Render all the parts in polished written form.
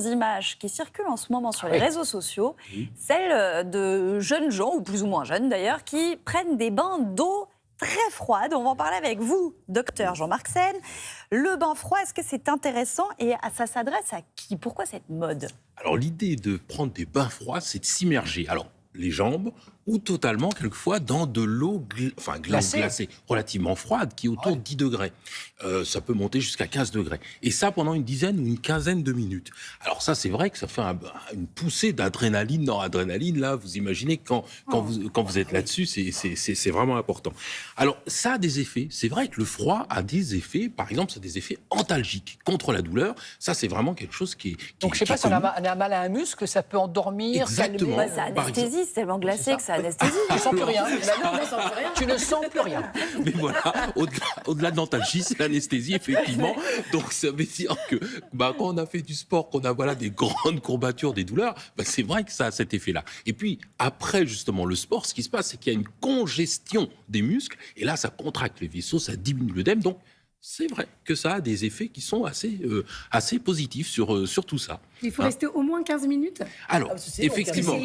Images qui circulent en ce moment sur les réseaux sociaux, celles de jeunes gens, ou plus ou moins jeunes d'ailleurs, qui prennent des bains d'eau très froide. On va en parler avec vous, docteur Jean-Marc Sen. Le bain froid, est-ce que c'est intéressant et ça s'adresse à qui? Pourquoi cette mode? Alors l'idée de prendre des bains froids, c'est de s'immerger. Alors les jambes ou totalement quelquefois dans de l'eau glacée, relativement froide, qui est autour de 10 degrés. Ça peut monter jusqu'à 15 degrés. Et ça pendant une dizaine ou une quinzaine de minutes. Alors ça, c'est vrai que ça fait une poussée d'adrénaline, noradrénaline. Là, vous imaginez quand vous êtes là-dessus, c'est vraiment important. Alors ça a des effets. C'est vrai que le froid a des effets. Par exemple, ça a des effets antalgiques contre la douleur. Ça, c'est vraiment quelque chose qui est Donc je sais pas si on a mal à un muscle, ça peut endormir. Exactement. Calmer. Ça anesthésie, c'est tellement glacé que ça anesthésie. Tu ne sens plus rien. Tu ne sens plus rien. Mais voilà, au-delà de l'antalgie, c'est l'anesthésie, effectivement. Donc, ça veut dire que quand on a fait du sport, qu'on a des grandes courbatures, des douleurs, c'est vrai que ça a cet effet-là. Et puis, après, justement, le sport, ce qui se passe, c'est qu'il y a une congestion des muscles. Et là, ça contracte les vaisseaux, ça diminue l'œdème. Donc, c'est vrai que ça a des effets qui sont assez positifs sur tout ça. Il faut rester au moins 15 minutes. Alors, effectivement,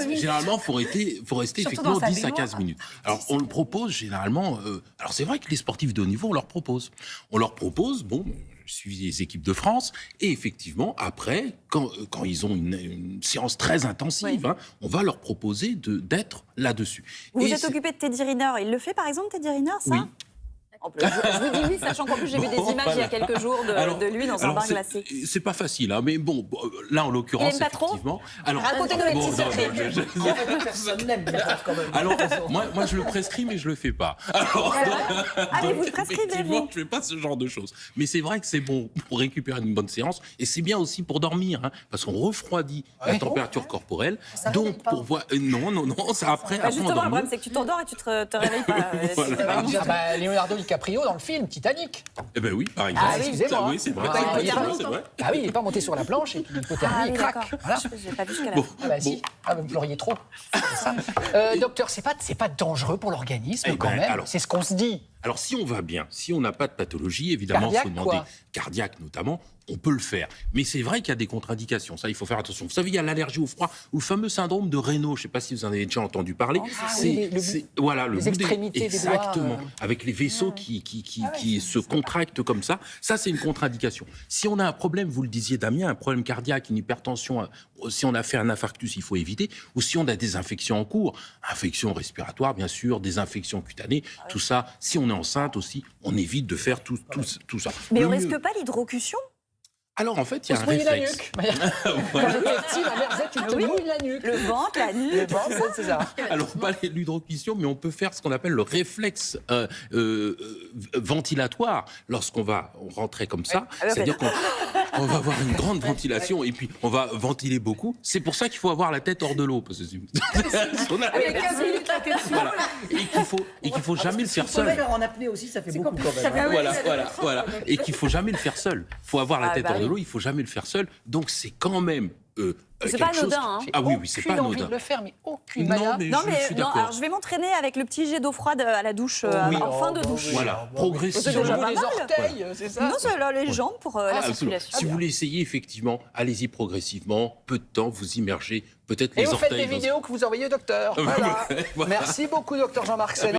généralement, faut rester effectivement 10 à 15 minutes. Alors, on le propose généralement. Alors, c'est vrai que les sportifs de haut niveau, on leur propose. Je suis les équipes de France, et effectivement, après, quand ils ont une séance très intensive, on va leur proposer d'être là-dessus. Vous vous êtes occupé de Teddy Riner. Il le fait, par exemple, Teddy Riner, ça? Oui. Je vous dis oui, sachant qu'en plus j'ai vu des images il y a quelques jours de lui dans un bain glacé. C'est pas facile, mais bon, là en l'occurrence, il aime pas effectivement. Alors, racontez-nous les petits secrets. Personne n'aime quand même. Alors, moi je le prescris, mais je le fais pas. Allez, vous le prescrivez, effectivement, vous? je fais pas ce genre de choses. Mais c'est vrai que c'est bon pour récupérer une bonne séance, et c'est bien aussi pour dormir, parce qu'on refroidit la température corporelle. Donc pour voir, non, ça après. Justement, le problème c'est que tu t'endors et tu te réveilles pas. Leonardo DiCaprio dans le film Titanic. Eh ben oui, par exemple. Excusez-moi. Oui, c'est vrai. C'est vrai. Ah oui, il n'est pas monté sur la planche et l'hypothermie, il craque. Voilà. J'ai pas vu jusqu'à là. Ah bah si, vous l'auriez trop. Docteur, c'est pas dangereux pour l'organisme quand même. C'est ce qu'on se dit. Alors si on va bien, si on n'a pas de pathologie, évidemment, il faut demander, cardiaque notamment, on peut le faire. Mais c'est vrai qu'il y a des contre-indications, ça il faut faire attention. Vous savez, il y a l'allergie au froid, ou le fameux syndrome de Raynaud, je ne sais pas si vous en avez déjà entendu parler. Les extrémités des doigts. Exactement, avec les vaisseaux qui se contractent comme ça. Ça, c'est une contre-indication. Si on a un problème, vous le disiez Damien, un problème cardiaque, une hypertension, si on a fait un infarctus, il faut éviter. Ou si on a des infections en cours, infections respiratoires, bien sûr, des infections cutanées, tout ça. Si on est enceinte aussi, on évite de faire tout ça. Mais on risque pas l'hydrocution? Alors en fait, il y a un réflexe. La nuque. Quand j'étais petit, ma mère disait tu te mouilles la nuque. Le ventre, la nuque. C'est ça. Alors pas l'hydrocution, mais on peut faire ce qu'on appelle le réflexe ventilatoire lorsqu'on va rentrer comme ça. C'est-à-dire qu'on va avoir une grande ventilation et puis on va ventiler beaucoup. C'est pour ça qu'il faut avoir la tête hors de l'eau. Parce que Avec 15 minutes la tête. voilà. Et qu'il faut jamais le faire seul. Le faire en apnée aussi, ça fait beaucoup quand même. Voilà. Et qu'il faut jamais le faire seul. Il faut avoir la tête hors de l'eau, il faut jamais le faire seul. Donc c'est quand même c'est pas anodin. Ah oui, c'est pas anodin. Envie de le faire, mais aucune Non, manière. mais je suis d'accord. Alors je vais m'entraîner avec le petit jet d'eau froide à la douche en fin de douche. Voilà, progressivement. déjà pas Les mal. orteils, c'est ça. Non, c'est là, les jambes pour la circulation. Si vous voulez essayer, effectivement, allez-y progressivement. Peu de temps, vous immergez peut-être Et les vous orteils. faites des vidéos que vous envoyez au docteur. Voilà. Merci beaucoup, docteur Jean-Marc Sen.